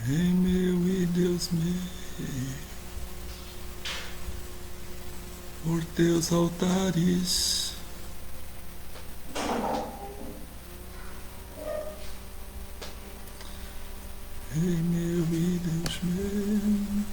Rei meu e Deus meu, por teus altares, Rei meu e Deus meu.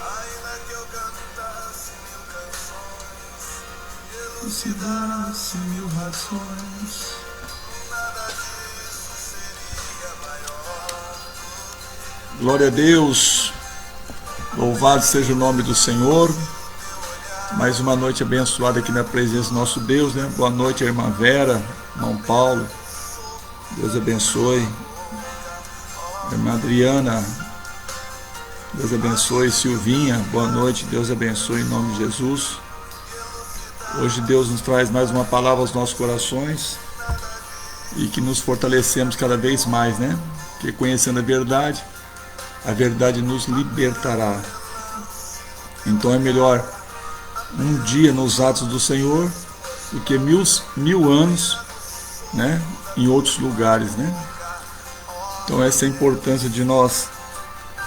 Ainda que eu cantasse 1000 canções, Se dasse 1000 rações, nada disso seria maior. glória a Deus, louvado seja o nome do Senhor. Mais uma noite abençoada aqui na presença do nosso Deus, né? Boa noite, irmã Vera, irmão Paulo, Deus abençoe. Irmã Adriana, Deus abençoe. Silvinha, boa noite, Deus abençoe em nome de Jesus. Hoje Deus nos traz mais uma palavra aos nossos corações e que nos fortalecemos cada vez mais, né? Porque conhecendo a verdade nos libertará. Então é melhor um dia nos atos do Senhor do que mil anos, né? Em outros lugares, né? Então essa é a importância de nós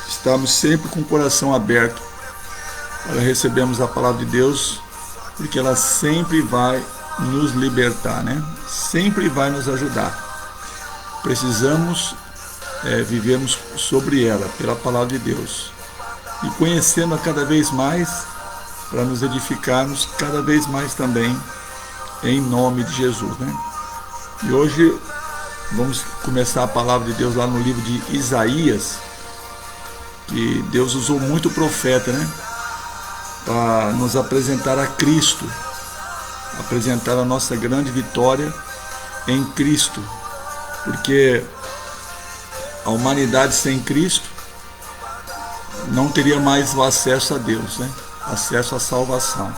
estarmos sempre com o coração aberto para recebermos a palavra de Deus, porque ela sempre vai nos libertar, né? Sempre vai nos ajudar. Precisamos vivermos sobre ela, pela palavra de Deus, e conhecendo-a cada vez mais, para nos edificarmos cada vez mais também, em nome de Jesus, né? E hoje vamos começar a palavra de Deus lá no livro de Isaías, que Deus usou muito o profeta, né? Para nos apresentar a Cristo, apresentar a nossa grande vitória em Cristo, porque a humanidade sem Cristo não teria mais o acesso a Deus, né? Acesso à salvação.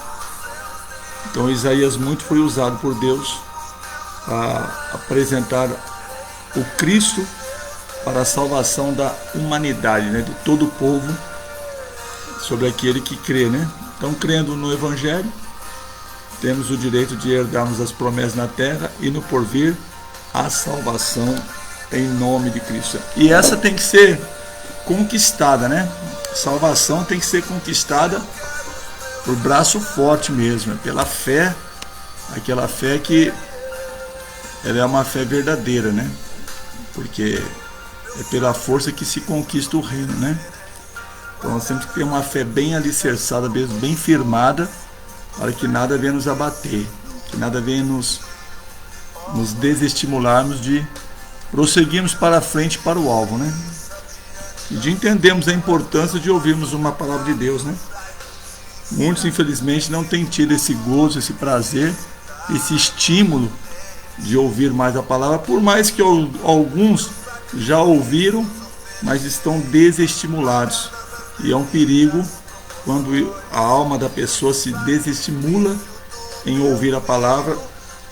Então Isaías muito foi usado por Deus para apresentar o Cristo para a salvação da humanidade, né? De todo o povo, sobre aquele que crê, né? Então, crendo no Evangelho, temos o direito de herdarmos as promessas na terra e no porvir a salvação em nome de Cristo. E essa tem que ser conquistada, né? Salvação tem que ser conquistada por braço forte mesmo, pela fé, aquela fé que ela é uma fé verdadeira, né? Porque é pela força que se conquista o reino, né? Então nós temos que ter uma fé bem alicerçada mesmo, bem firmada, para que nada venha nos abater, que nada venha nos desestimularmos de prosseguirmos para frente, para o alvo, né? E de entendermos a importância de ouvirmos uma palavra de Deus, né? Muitos, infelizmente, não têm tido esse gozo, esse prazer, esse estímulo de ouvir mais a palavra, por mais que alguns já ouviram, mas estão desestimulados. E é um perigo quando a alma da pessoa se desestimula em ouvir a palavra,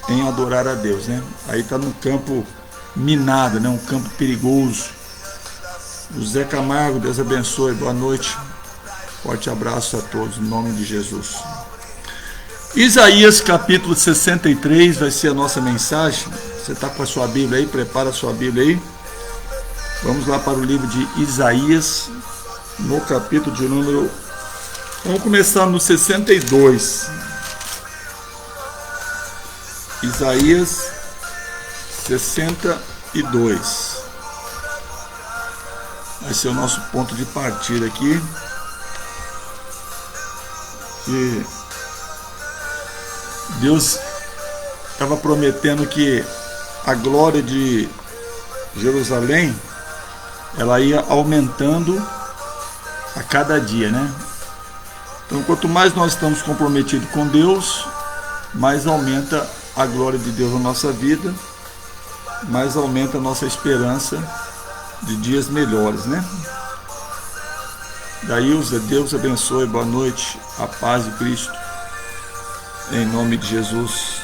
em adorar a Deus, né? Aí está num campo minado, né? Um campo perigoso. José Camargo, Deus abençoe, boa noite. Forte abraço a todos, em nome de Jesus. Isaías capítulo 63 vai ser a nossa mensagem. Você está com a sua Bíblia aí? Prepara a sua Bíblia aí. Vamos lá para o livro de Isaías, no capítulo de número... Vamos começar no 62. Isaías 62. Vai ser o nosso ponto de partida aqui. E Deus estava prometendo que a glória de Jerusalém, ela ia aumentando a cada dia, né? Então, quanto mais nós estamos comprometidos com Deus, mais aumenta a glória de Deus na nossa vida, mais aumenta a nossa esperança de dias melhores, né? Daílza, Deus abençoe, boa noite, a paz de Cristo, em nome de Jesus.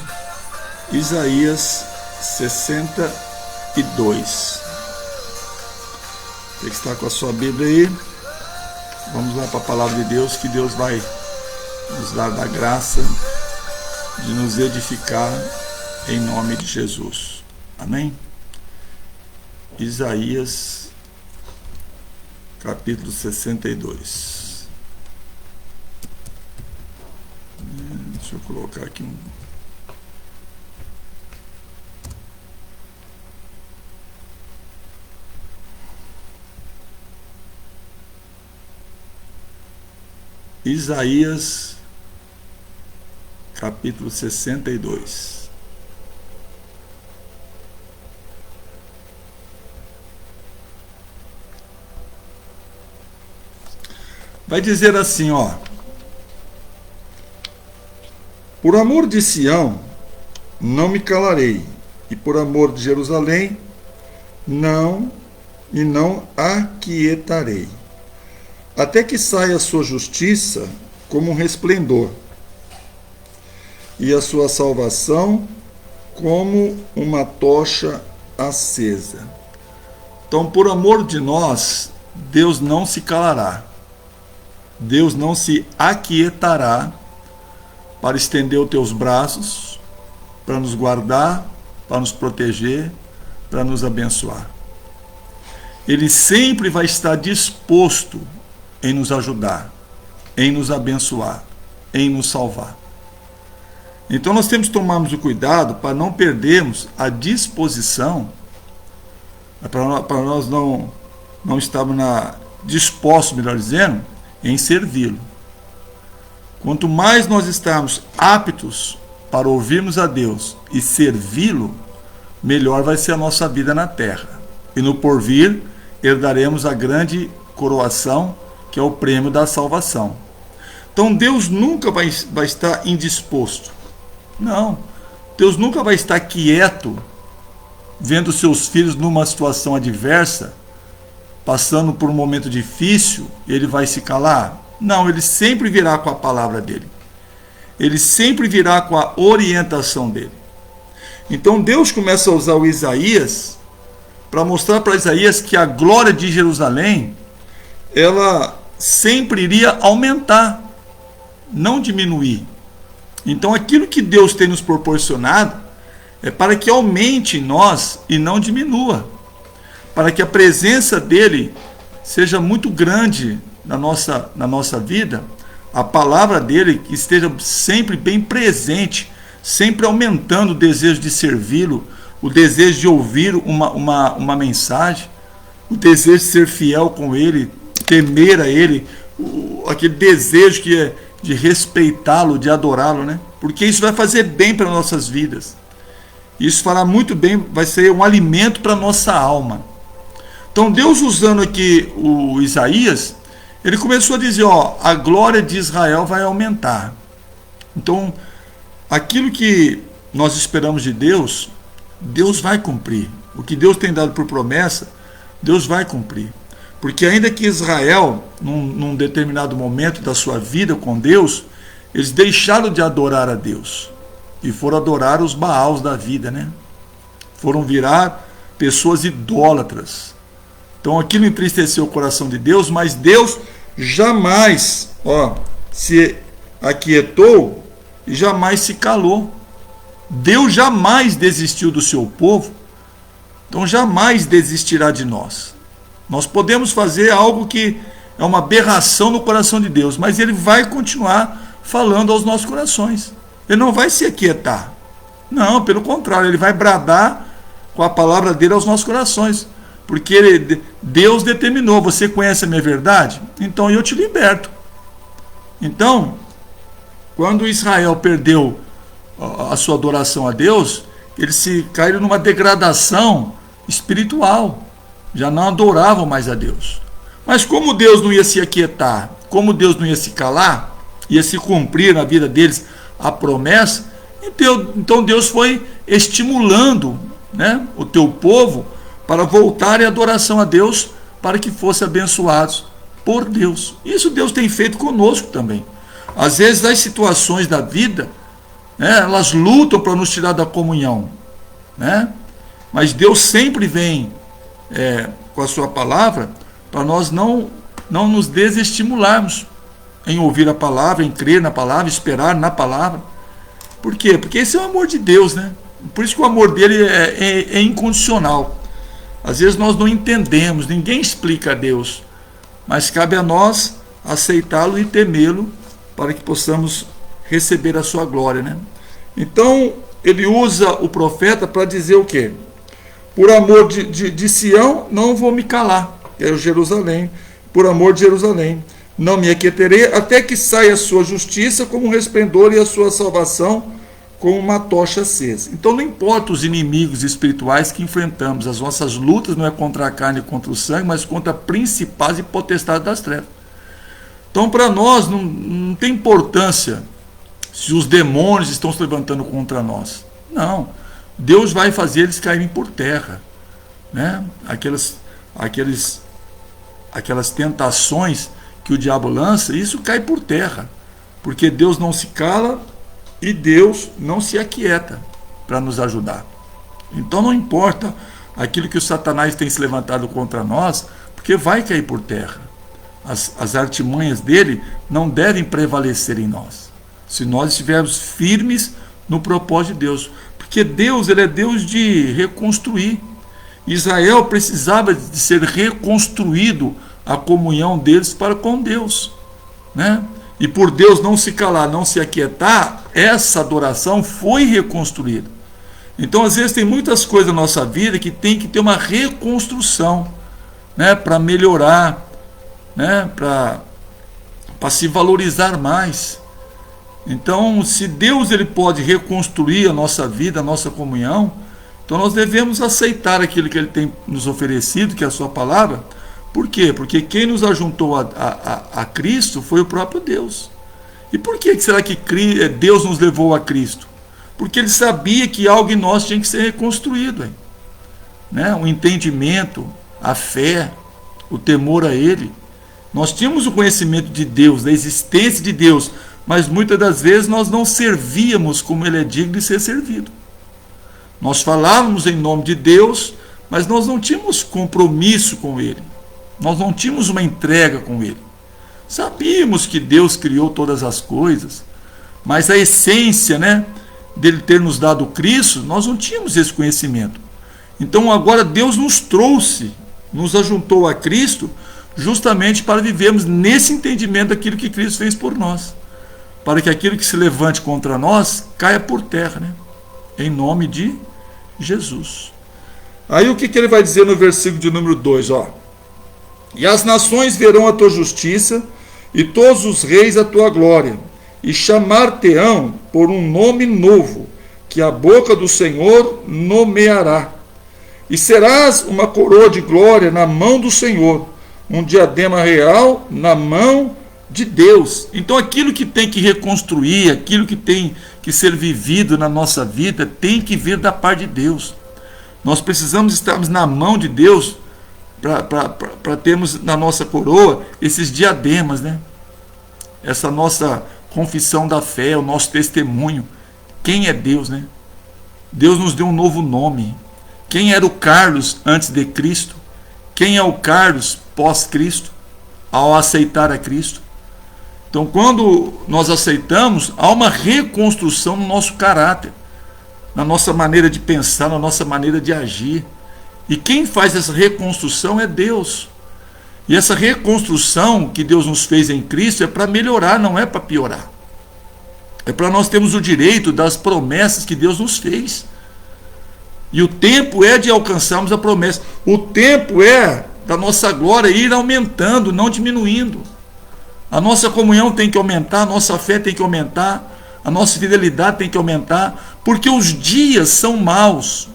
Isaías 62. Tem que estar com a sua Bíblia aí. Vamos lá para a palavra de Deus, que Deus vai nos dar da graça de nos edificar em nome de Jesus. Amém? Isaías, capítulo 62. Deixa eu colocar aqui um... Isaías, capítulo 62. Vai dizer assim, ó: por amor de Sião, não me calarei, e por amor de Jerusalém, não aquietarei, até que saia a sua justiça como um resplendor, e a sua salvação como uma tocha acesa. Então, por amor de nós, Deus não se calará, Deus não se aquietará para estender os teus braços, para nos guardar, para nos proteger, para nos abençoar. Ele sempre vai estar disposto em nos ajudar, em nos abençoar, em nos salvar. Então nós temos que tomarmos o cuidado para não perdermos a disposição, para nós não estarmos dispostos, melhor dizendo, em servi-lo. Quanto mais nós estarmos aptos para ouvirmos a Deus e servi-lo, melhor vai ser a nossa vida na terra. E no porvir herdaremos a grande coroação, que é o prêmio da salvação. Então Deus nunca vai estar indisposto. Não. Deus nunca vai estar quieto, vendo seus filhos numa situação adversa, passando por um momento difícil, ele vai se calar? Não, ele sempre virá com a palavra dele. Ele sempre virá com a orientação dele. Então Deus começa a usar o Isaías para mostrar para Isaías que a glória de Jerusalém, ela sempre iria aumentar, não diminuir. Então aquilo que Deus tem nos proporcionado é para que aumente em nós e não diminua, para que a presença dele seja muito grande na nossa vida, a palavra dele esteja sempre bem presente, sempre aumentando o desejo de servi-lo, o desejo de ouvir uma mensagem, o desejo de ser fiel com ele, temer a ele, aquele desejo que é de respeitá-lo, de adorá-lo, né? Porque isso vai fazer bem para nossas vidas. Isso fará muito bem, vai ser um alimento para a nossa alma. Então Deus, usando aqui o Isaías, ele começou a dizer, ó, a glória de Israel vai aumentar. Então, aquilo que nós esperamos de Deus, Deus vai cumprir. O que Deus tem dado por promessa, Deus vai cumprir. Porque ainda que Israel, num determinado momento da sua vida com Deus, eles deixaram de adorar a Deus e foram adorar os Baals da vida, né? Foram virar pessoas idólatras. Então aquilo entristeceu o coração de Deus, mas Deus jamais se aquietou e jamais se calou. Deus jamais desistiu do seu povo, então jamais desistirá de nós. Nós podemos fazer algo que é uma aberração no coração de Deus, mas Ele vai continuar falando aos nossos corações. Ele não vai se aquietar. Não, pelo contrário, Ele vai bradar com a palavra dele aos nossos corações. Porque Deus determinou, você conhece a minha verdade? Então eu te liberto. Então, quando Israel perdeu a sua adoração a Deus, eles se caíram numa degradação espiritual. Já não adoravam mais a Deus. Mas como Deus não ia se aquietar, como Deus não ia se calar, ia se cumprir na vida deles a promessa, então Deus foi estimulando, né, o teu povo para voltar em adoração a Deus, para que fossem abençoados por Deus. Isso Deus tem feito conosco também. Às vezes as situações da vida, né, elas lutam para nos tirar da comunhão, né? Mas Deus sempre vem com a sua palavra para nós não nos desestimularmos em ouvir a palavra, em crer na palavra, esperar na palavra. Por quê? Porque esse é o amor de Deus, né? Por isso que o amor dele é incondicional. Às vezes nós não entendemos, ninguém explica a Deus, mas cabe a nós aceitá-lo e temê-lo para que possamos receber a sua glória, né? Então ele usa o profeta para dizer o quê? Por amor de Sião não vou me calar, que é Jerusalém, por amor de Jerusalém não me aquieterei, até que saia a sua justiça como um resplendor e a sua salvação como uma tocha acesa. Então não importa os inimigos espirituais que enfrentamos, as nossas lutas não é contra a carne e contra o sangue, mas contra principados e potestades das trevas. Então para nós não tem importância se os demônios estão se levantando contra nós. Não, Deus vai fazer eles caírem por terra, né? Aquelas tentações que o diabo lança, isso cai por terra, porque Deus não se cala e Deus não se aquieta para nos ajudar. Então não importa aquilo que o Satanás tem se levantado contra nós, porque vai cair por terra. As artimanhas dele não devem prevalecer em nós, se nós estivermos firmes no propósito de Deus, porque Deus, ele é Deus de reconstruir. Israel precisava de ser reconstruído, a comunhão deles para com Deus, né? E por Deus não se calar, não se aquietar, essa adoração foi reconstruída. Então às vezes tem muitas coisas na nossa vida que tem que ter uma reconstrução, né, para melhorar, né, para se valorizar mais. Então se Deus ele pode reconstruir a nossa vida, a nossa comunhão, então nós devemos aceitar aquilo que ele tem nos oferecido, que é a sua palavra. Por quê? Porque quem nos ajuntou a Cristo foi o próprio Deus. E por que será que Deus nos levou a Cristo? Porque ele sabia que algo em nós tinha que ser reconstruído, né? O entendimento, a fé, o temor a ele. Nós tínhamos o conhecimento de Deus, da existência de Deus, mas muitas das vezes nós não servíamos como ele é digno de ser servido. Nós falávamos em nome de Deus, mas nós não tínhamos compromisso com ele. Nós não tínhamos uma entrega com ele. Sabíamos que Deus criou todas as coisas, mas a essência, né, dele ter nos dado Cristo, nós não tínhamos esse conhecimento. Então agora Deus nos trouxe, nos ajuntou a Cristo, justamente para vivermos nesse entendimento daquilo que Cristo fez por nós, para que aquilo que se levante contra nós caia por terra, né? Em nome de Jesus. Aí o que ele vai dizer no versículo de número 2, ó? E as nações verão a tua justiça, e todos os reis a tua glória, e chamar-te-ão por um nome novo, que a boca do Senhor nomeará. E serás uma coroa de glória na mão do Senhor, um diadema real na mão de Deus. Então aquilo que tem que reconstruir, aquilo que tem que ser vivido na nossa vida, tem que vir da parte de Deus. Nós precisamos estarmos na mão de Deus, para termos na nossa coroa esses diademas, né? Essa nossa confissão da fé, o nosso testemunho. Quem é Deus, né? Deus nos deu um novo nome. Quem era o Carlos antes de Cristo? Quem é o Carlos pós-Cristo, ao aceitar a Cristo? Então quando nós aceitamos, há uma reconstrução no nosso caráter, na nossa maneira de pensar, na nossa maneira de agir. E quem faz essa reconstrução é Deus. E essa reconstrução que Deus nos fez em Cristo é para melhorar, não é para piorar. É para nós termos o direito das promessas que Deus nos fez. E o tempo é de alcançarmos a promessa. O tempo é da nossa glória ir aumentando, não diminuindo. A nossa comunhão tem que aumentar, a nossa fé tem que aumentar, a nossa fidelidade tem que aumentar, porque os dias são maus,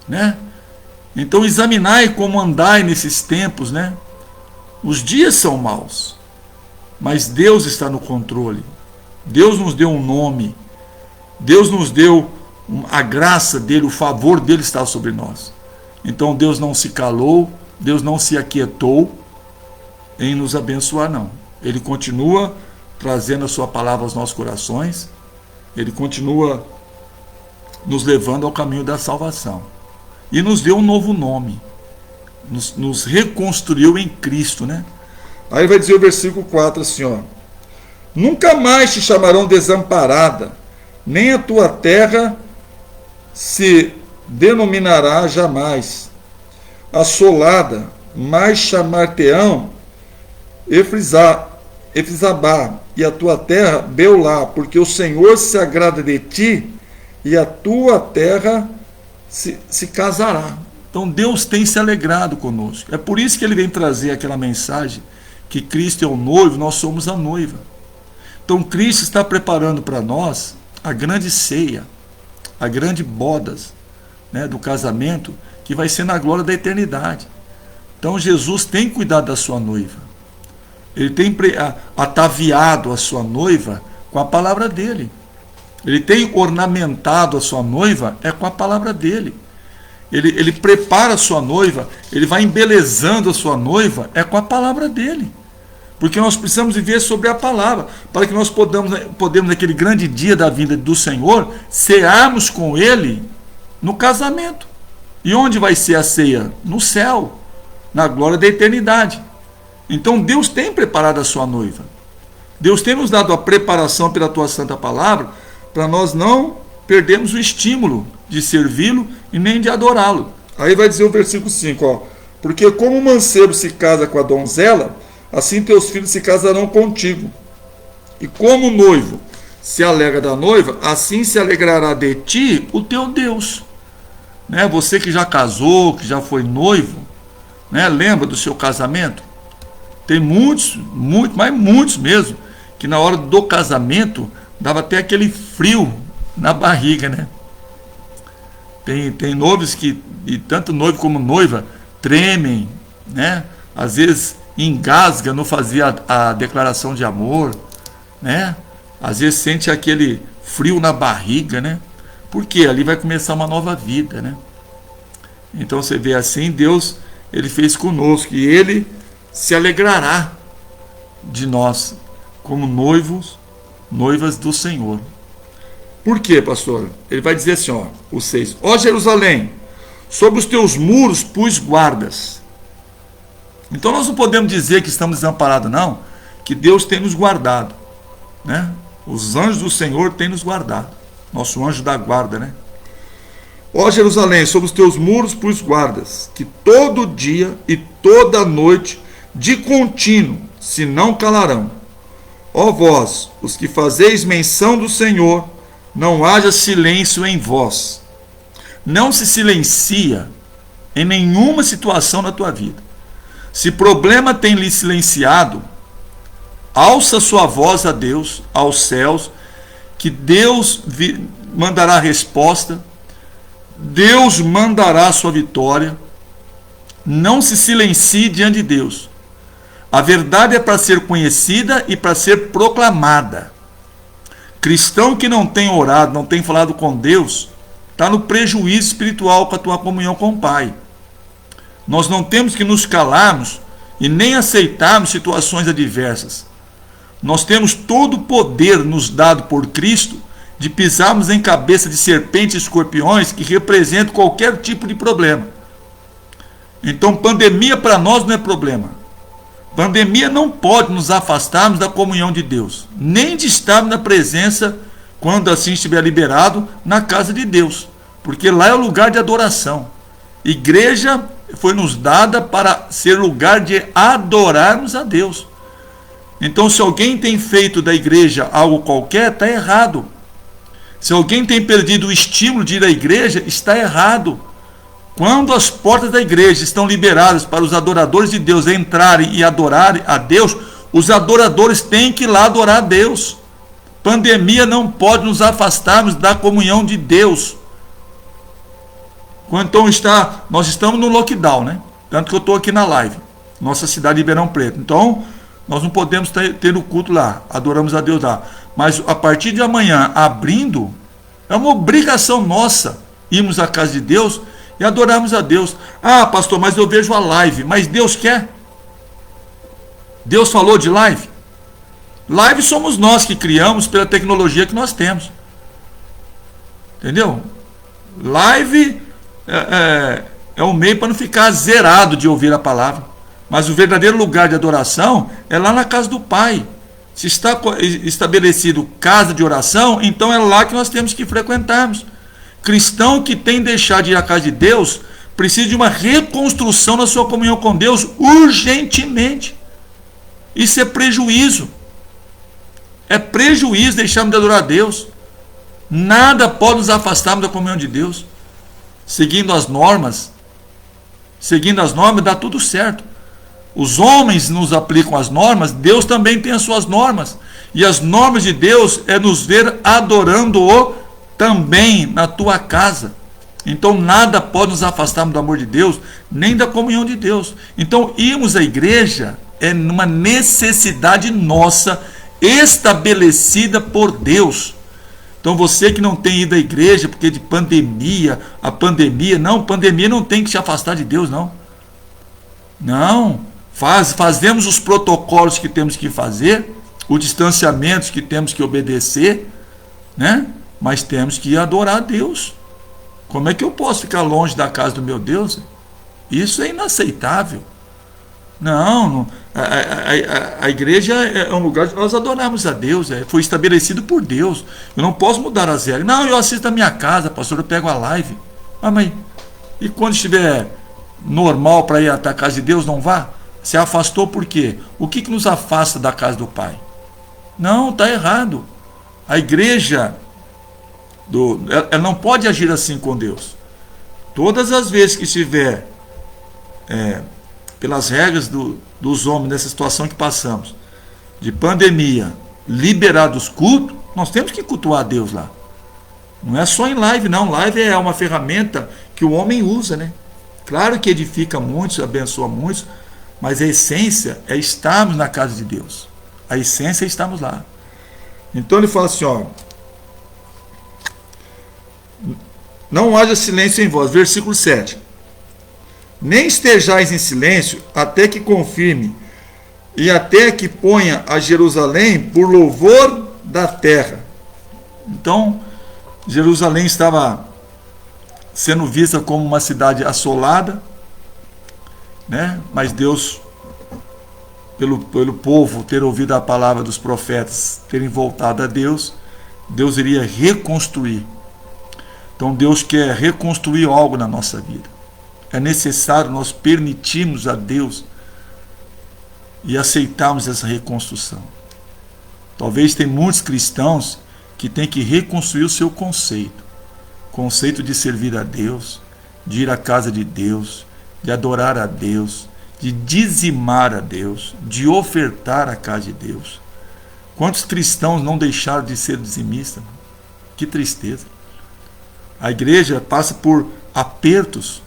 né? Então examinai como andai nesses tempos, né? Os dias são maus, mas Deus está no controle. Deus nos deu um nome, Deus nos deu a graça dele, o favor dele está sobre nós. Então Deus não se calou, Deus não se aquietou em nos abençoar, não. Ele continua trazendo a sua palavra aos nossos corações, ele continua nos levando ao caminho da salvação. E nos deu um novo nome, nos reconstruiu em Cristo, né? Aí vai dizer o versículo 4 assim, ó: nunca mais te chamarão desamparada, nem a tua terra se denominará jamais assolada, mas chamar-te-ão Efizabá, e a tua terra Beulá, porque o Senhor se agrada de ti, e a tua terra se casará. Então Deus tem se alegrado conosco. É por isso que ele vem trazer aquela mensagem que Cristo é o noivo, nós somos a noiva. Então Cristo está preparando para nós a grande ceia, a grande bodas, né, do casamento, que vai ser na glória da eternidade. Então Jesus tem cuidado da sua noiva. Ele tem ataviado a sua noiva com a palavra dele. Ele tem ornamentado a sua noiva com a palavra dele. Ele prepara a sua noiva, ele vai embelezando a sua noiva com a palavra dele. Porque nós precisamos viver sobre a palavra, para que nós podemos naquele grande dia da vinda do Senhor, cearmos com ele no casamento. E onde vai ser a ceia? No céu, na glória da eternidade. Então Deus tem preparado a sua noiva. Deus tem nos dado a preparação pela tua santa palavra, para nós não perdermos o estímulo de servi-lo e nem de adorá-lo. Aí vai dizer o versículo 5, ó: porque como o mancebo se casa com a donzela, assim teus filhos se casarão contigo. E como o noivo se alegra da noiva, assim se alegrará de ti o teu Deus. Né? Você que já casou, que já foi noivo, né? Lembra do seu casamento? Tem muitos mesmo, que na hora do casamento dava até aquele frio na barriga, né? Tem noivos que, e tanto noivo como noiva, tremem, né? Às vezes engasga, não fazia a declaração de amor, né? Às vezes sente aquele frio na barriga, né? Porque ali vai começar uma nova vida, né? Então você vê assim, Deus, ele fez conosco, e ele se alegrará de nós como noivas do Senhor. Por quê, pastor? Ele vai dizer assim, ó, o 6: ó Jerusalém, sobre os teus muros pus guardas. Então nós não podemos dizer que estamos desamparados, não, que Deus tem nos guardado, né? Os anjos do Senhor têm nos guardado, nosso anjo da guarda, né? Ó Jerusalém, sobre os teus muros pus guardas, que todo dia e toda noite de contínuo se não calarão. Ó vós, os que fazeis menção do Senhor, não haja silêncio em vós. Não se silencia em nenhuma situação na tua vida. Se problema tem lhe silenciado, alça sua voz a Deus, aos céus, que Deus mandará a resposta, Deus mandará a sua vitória. Não se silencie diante de Deus. A verdade é para ser conhecida e para ser proclamada. Cristão que não tem orado, não tem falado com Deus, está no prejuízo espiritual com a tua comunhão com o Pai. Nós não temos que nos calarmos e nem aceitarmos situações adversas. Nós temos todo o poder nos dado por Cristo de pisarmos em cabeça de serpentes e escorpiões que representam qualquer tipo de problema. Então pandemia para nós não é problema. Pandemia não pode nos afastarmos da comunhão de Deus, nem de estarmos na presença, quando assim estiver liberado, na casa de Deus, porque lá é o lugar de adoração. Igreja foi nos dada para ser lugar de adorarmos a Deus. Então se alguém tem feito da igreja algo qualquer, está errado. Se alguém tem perdido o estímulo de ir à igreja, está errado. Quando as portas da igreja estão liberadas para os adoradores de Deus entrarem e adorarem a Deus, os adoradores têm que ir lá adorar a Deus. Pandemia não pode nos afastarmos da comunhão de Deus. Então nós estamos no lockdown, né? Tanto que eu estou aqui na live, nossa cidade de Ribeirão Preto. Então, nós não podemos ter o culto lá, adoramos a Deus lá. Mas a partir de amanhã, abrindo, é uma obrigação nossa irmos à casa de Deus e adorarmos a Deus. Ah, pastor, mas eu vejo a live. Mas Deus quer? Deus falou de live? Live somos nós que criamos pela tecnologia que nós temos. Entendeu? Live é um meio para não ficar zerado de ouvir a palavra. Mas o verdadeiro lugar de adoração é lá na casa do Pai. Se está estabelecido casa de oração, então é lá que nós temos que frequentarmos. Cristão que tem deixado de ir à casa de Deus precisa de uma reconstrução na sua comunhão com Deus urgentemente. Isso é prejuízo. É prejuízo deixarmos de adorar a Deus. Nada pode nos afastarmos da comunhão de Deus. Seguindo as normas, dá tudo certo. Os homens nos aplicam as normas, Deus também tem as suas normas. E as normas de Deus é nos ver adorando-o também na tua casa. Então nada pode nos afastarmos do amor de Deus, nem da comunhão de Deus. Então irmos à igreja é uma necessidade nossa, estabelecida por Deus. Então você que não tem ido à igreja porque de pandemia, pandemia não tem que te afastar de Deus, não. Não. Fazemos os protocolos que temos que fazer, os distanciamentos que temos que obedecer, né? Mas temos que adorar a Deus. Como é que eu posso ficar longe da casa do meu Deus? Isso é inaceitável. Não, a igreja é um lugar que nós adoramos a Deus, foi estabelecido por Deus. Eu não posso mudar as regras. Não, eu assisto a minha casa, pastor, eu pego a live. Ah, mas e quando estiver normal para ir até a casa de Deus, não vá? Se afastou por quê? O que nos afasta da casa do Pai? Não, está errado. A igreja, ela não pode agir assim com Deus. Todas as vezes que estiver pelas regras dos homens, nessa situação que passamos, de pandemia, liberados cultos, nós temos que cultuar a Deus lá. Não é só em live, não. Live é uma ferramenta que o homem usa, né? Claro que edifica muitos, abençoa muitos, mas a essência é estarmos na casa de Deus. A essência é estarmos lá. Então ele fala assim, ó, não haja silêncio em vós, versículo 7. Nem estejais em silêncio até que confirme e até que ponha a Jerusalém por louvor da terra. Então, Jerusalém estava sendo vista como uma cidade assolada, né? Mas Deus, pelo povo ter ouvido a palavra dos profetas, terem voltado a Deus, Deus iria reconstruir. Então Deus quer reconstruir algo na nossa vida. É necessário nós permitirmos a Deus e aceitarmos essa reconstrução. Talvez tem muitos cristãos que têm que reconstruir o seu conceito de servir a Deus, de ir à casa de Deus, de adorar a Deus, de dizimar a Deus, de ofertar a casa de Deus. Quantos cristãos não deixaram de ser dizimistas? Que tristeza. A igreja passa por apertos.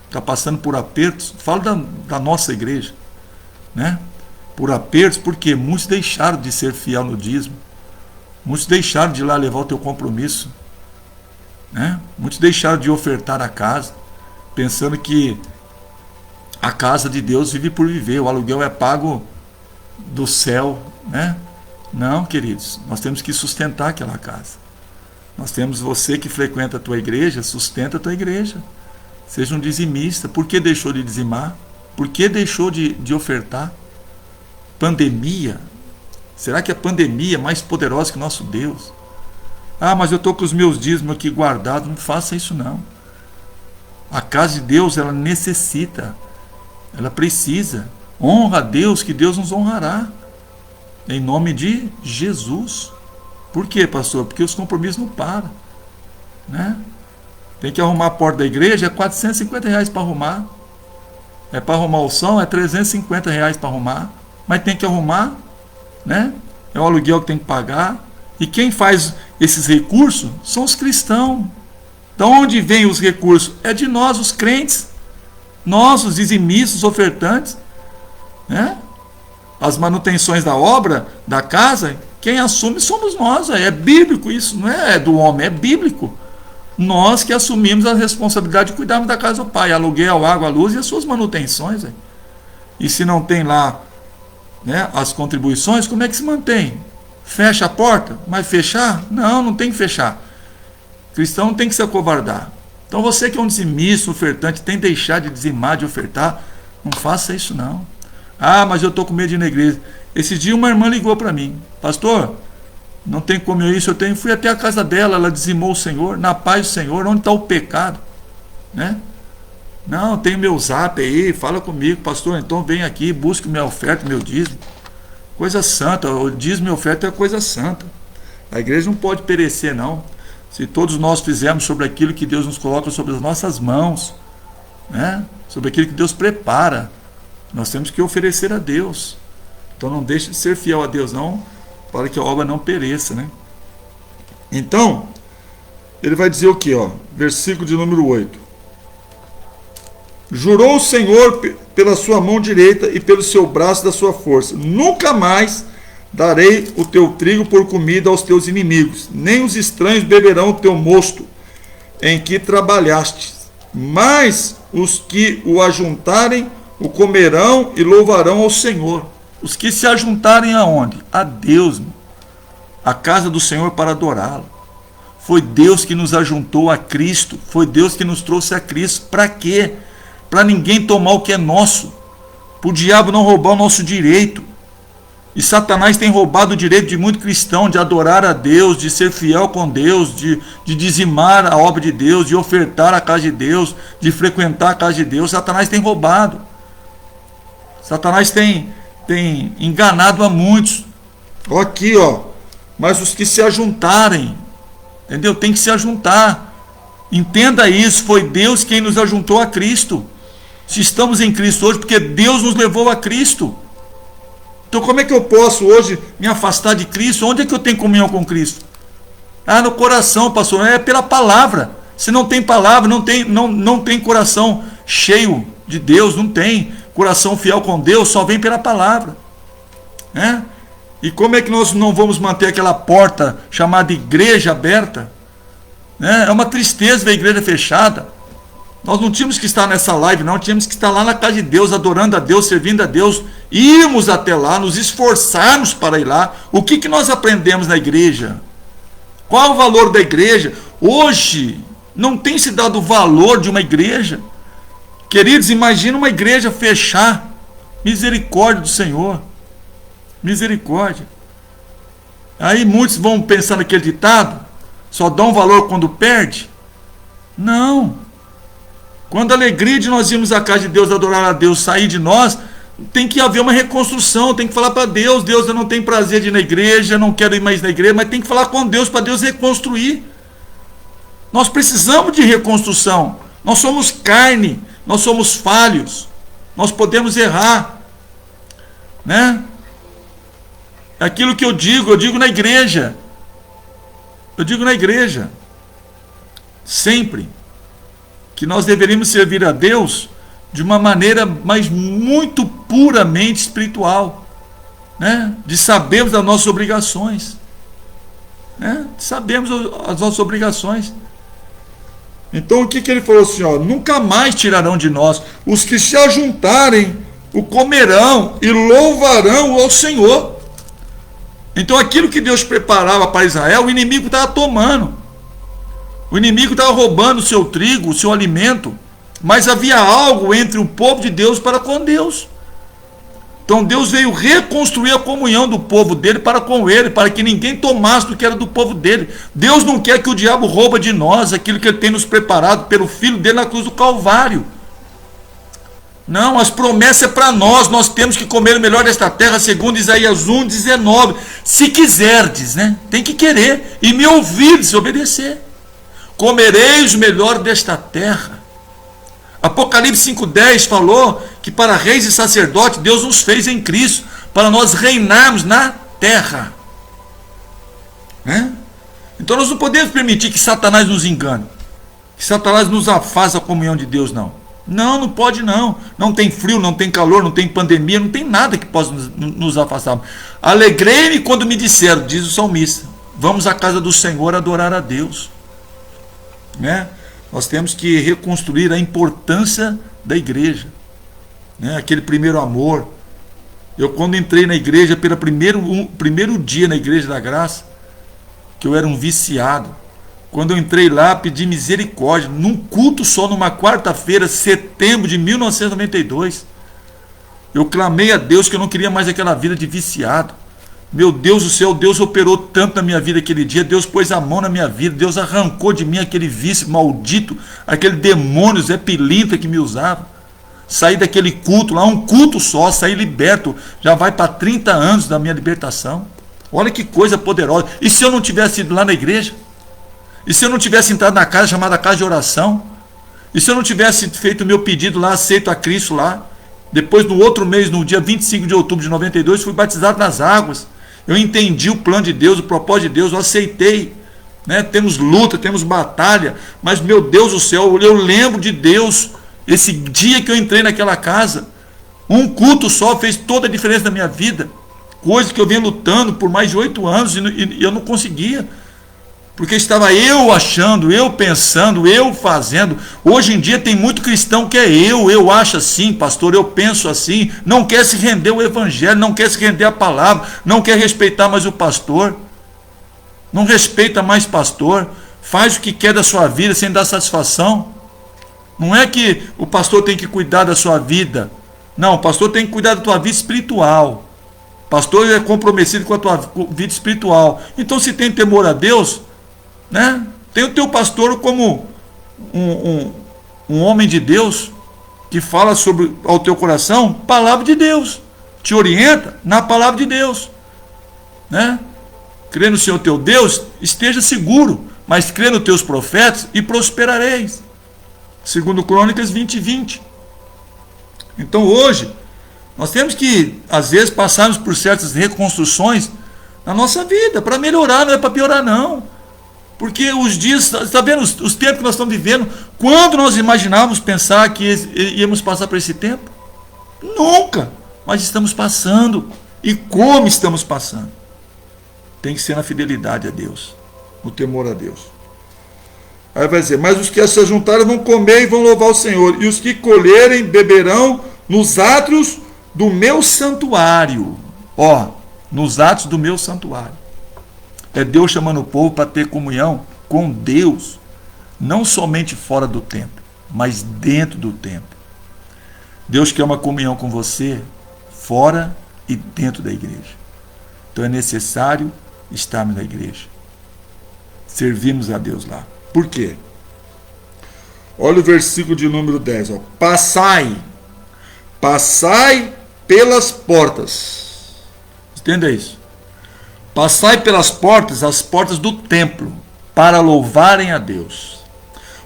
Está passando por apertos. Falo da nossa igreja, né? Por apertos, porque muitos deixaram de ser fiel no dízimo. Muitos deixaram de ir lá levar o teu compromisso, né? Muitos deixaram de ofertar a casa, pensando que a casa de Deus vive por viver, o aluguel é pago do céu, né? Não, queridos, nós temos que sustentar aquela casa. Nós temos, você que frequenta a tua igreja, sustenta a tua igreja. Seja um dizimista. Por que deixou de dizimar? Por que deixou de ofertar? Pandemia. Será que a pandemia é mais poderosa que o nosso Deus? Ah, mas eu estou com os meus dízimos aqui guardados. Não faça isso, não. A casa de Deus, ela necessita. Ela precisa. Honra a Deus, que Deus nos honrará. Em nome de Jesus. Por quê, pastor? Porque os compromissos não param, né? Tem que arrumar a porta da igreja, é R$ 450 para arrumar. É para arrumar o som, é R$ 350 para arrumar. Mas tem que arrumar, né? É o aluguel que tem que pagar. E quem faz esses recursos são os cristãos. De onde vêm os recursos? É de nós, os crentes. Nós, os dizimistas, os ofertantes, né? As manutenções da obra, da casa, quem assume somos nós. É bíblico isso, não é do homem, é bíblico. Nós que assumimos a responsabilidade de cuidarmos da casa do Pai, aluguel, água, luz e as suas manutenções. E se não tem lá, né, as contribuições, como é que se mantém? Fecha a porta? Mas fechar? Não, não tem que fechar. Cristão não tem que se acovardar. Então você que é um dizimista, ofertante, tem que deixar de dizimar, de ofertar. Não faça isso não. Ah, mas eu estou com medo de ir na igreja. Esse dia uma irmã ligou para mim. Pastor, não tem como isso, fui até a casa dela, ela dizimou o Senhor, na paz do Senhor, onde está o pecado? Né? Não, tem meu zap aí, fala comigo, pastor, então vem aqui, busque minha oferta, meu dízimo. Coisa santa, o dízimo e oferta é coisa santa. A igreja não pode perecer não. Se todos nós fizermos sobre aquilo que Deus nos coloca sobre as nossas mãos, né? Sobre aquilo que Deus prepara, nós temos que oferecer a Deus. Então não deixe de ser fiel a Deus não, para que a obra não pereça, né? Então, ele vai dizer o que, ó? Versículo de número 8. Jurou o Senhor pela sua mão direita e pelo seu braço da sua força: nunca mais darei o teu trigo por comida aos teus inimigos, nem os estranhos beberão o teu mosto em que trabalhaste, mas os que o ajuntarem o comerão e louvarão ao Senhor. Os que se ajuntarem aonde? A Deus, a casa do Senhor, para adorá-lo. Foi Deus que nos ajuntou a Cristo, foi Deus que nos trouxe a Cristo. Para quê? Para ninguém tomar o que é nosso, para o diabo não roubar o nosso direito. E Satanás tem roubado o direito de muito cristão de adorar a Deus, de ser fiel com Deus, de dizimar a obra de Deus, de ofertar a casa de Deus, de frequentar a casa de Deus. Satanás tem roubado. Satanás tem enganado a muitos. Aqui, ó. Mas os que se ajuntarem, entendeu? Tem que se ajuntar. Entenda isso, foi Deus quem nos ajuntou a Cristo. Se estamos em Cristo hoje, porque Deus nos levou a Cristo. Então como é que eu posso hoje me afastar de Cristo? Onde é que eu tenho comunhão com Cristo? Ah, no coração, pastor. É pela palavra. Se não tem palavra, não tem coração cheio de Deus, não tem. Coração fiel com Deus só vem pela palavra. Né? E como é que nós não vamos manter aquela porta chamada igreja aberta? Né? É uma tristeza ver a igreja fechada. Nós não tínhamos que estar nessa live, não. Tínhamos que estar lá na casa de Deus, adorando a Deus, servindo a Deus. Irmos até lá, nos esforçarmos para ir lá. O que nós aprendemos na igreja? Qual o valor da igreja? Hoje, não tem se dado o valor de uma igreja. Queridos, imagina uma igreja fechar. Misericórdia do Senhor. Misericórdia. Aí muitos vão pensar naquele ditado: só dão valor quando perde. Não. Quando a alegria de nós irmos à casa de Deus, adorar a Deus, sair de nós, tem que haver uma reconstrução, tem que falar para Deus: Deus, eu não tenho prazer de ir na igreja, não quero ir mais na igreja, mas tem que falar com Deus para Deus reconstruir. Nós precisamos de reconstrução. Nós somos carne, nós somos falhos, nós podemos errar, né? Aquilo que eu digo na igreja. Eu digo na igreja, sempre, que nós deveríamos servir a Deus de uma maneira, mas muito puramente espiritual, né? De sabermos das nossas obrigações, né? De sabermos as nossas obrigações. Então o que ele falou assim, ó: nunca mais tirarão de nós. Os que se ajuntarem o comerão e louvarão ao Senhor. Então aquilo que Deus preparava para Israel, o inimigo estava tomando. O inimigo estava roubando o seu trigo, o seu alimento. Mas havia algo entre o povo de Deus para com Deus. Então Deus veio reconstruir a comunhão do povo dele para com ele, para que ninguém tomasse do que era do povo dele. Deus não quer que o diabo rouba de nós aquilo que ele tem nos preparado pelo Filho dele na cruz do Calvário. Não, as promessas é para nós. Nós temos que comer o melhor desta terra, segundo Isaías 1:19. Se quiserdes, né? Tem que querer e me ouvirdes, obedecer. Comereis o melhor desta terra. Apocalipse 5:10 falou que para reis e sacerdotes Deus nos fez em Cristo, para nós reinarmos na terra. Né? Então nós não podemos permitir que Satanás nos engane, que Satanás nos afaste da comunhão de Deus, não. Não pode não. Não tem frio, não tem calor, não tem pandemia, não tem nada que possa nos afastar. Alegrei-me quando me disseram, diz o salmista, vamos à casa do Senhor adorar a Deus. Né? Nós temos que reconstruir a importância da igreja, né? Aquele primeiro amor. Eu, quando entrei na igreja, pelo primeiro dia na Igreja da Graça, que eu era um viciado, quando eu entrei lá, pedi misericórdia, num culto só, numa quarta-feira, setembro de 1992, eu clamei a Deus que eu não queria mais aquela vida de viciado. Meu Deus do céu, Deus operou tanto na minha vida aquele dia, Deus pôs a mão na minha vida, Deus arrancou de mim aquele vício maldito, aquele demônio Zé Pilintra que me usava. Saí daquele culto lá, um culto só, saí liberto, já vai para 30 anos da minha libertação. Olha que coisa poderosa. E se eu não tivesse ido lá na igreja? E se eu não tivesse entrado na casa chamada Casa de Oração? E se eu não tivesse feito o meu pedido lá, aceito a Cristo lá? Depois, no outro mês, no dia 25 de outubro de 92, fui batizado nas águas. Eu entendi o plano de Deus, o propósito de Deus, eu aceitei. Né? Temos luta, temos batalha, mas, meu Deus do céu, eu lembro de Deus, esse dia que eu entrei naquela casa. Um culto só fez toda a diferença na minha vida. Coisa que eu venho lutando por mais de 8 anos e eu não conseguia. Porque estava eu achando, eu pensando, eu fazendo. Hoje em dia tem muito cristão que é eu acho assim, pastor, eu penso assim. Não quer se render ao evangelho, não quer se render à palavra, não quer respeitar mais o pastor. Não respeita mais pastor, faz o que quer da sua vida sem dar satisfação. Não é que o pastor tem que cuidar da sua vida. Não, o pastor tem que cuidar da tua vida espiritual. O pastor é comprometido com a tua vida espiritual. Então, se tem temor a Deus, né? Tem o teu pastor como um homem de Deus que fala sobre ao teu coração, palavra de Deus, te orienta na palavra de Deus, né? Crê no Senhor teu Deus, esteja seguro, mas crê nos teus profetas e prosperareis. Segundo Crônicas 20:20. Então hoje nós temos que às vezes passarmos por certas reconstruções na nossa vida para melhorar, não é para piorar não. Porque os dias, está vendo os tempos que nós estamos vivendo? Quando nós imaginávamos pensar que íamos passar por esse tempo? Nunca! Mas estamos passando. E como estamos passando? Tem que ser na fidelidade a Deus, no temor a Deus. Aí vai dizer, mas os que se juntaram vão comer e vão louvar o Senhor, e os que colherem beberão nos átrios do meu santuário. Ó, nos átrios do meu santuário. É Deus chamando o povo para ter comunhão com Deus, não somente fora do templo, mas dentro do templo. Deus quer uma comunhão com você fora e dentro da igreja. Então é necessário estarmos na igreja, servirmos a Deus lá. Por quê? Olha o versículo de número 10. Ó. Passai pelas portas. Entenda isso. Passai pelas portas, as portas do templo, para louvarem a Deus.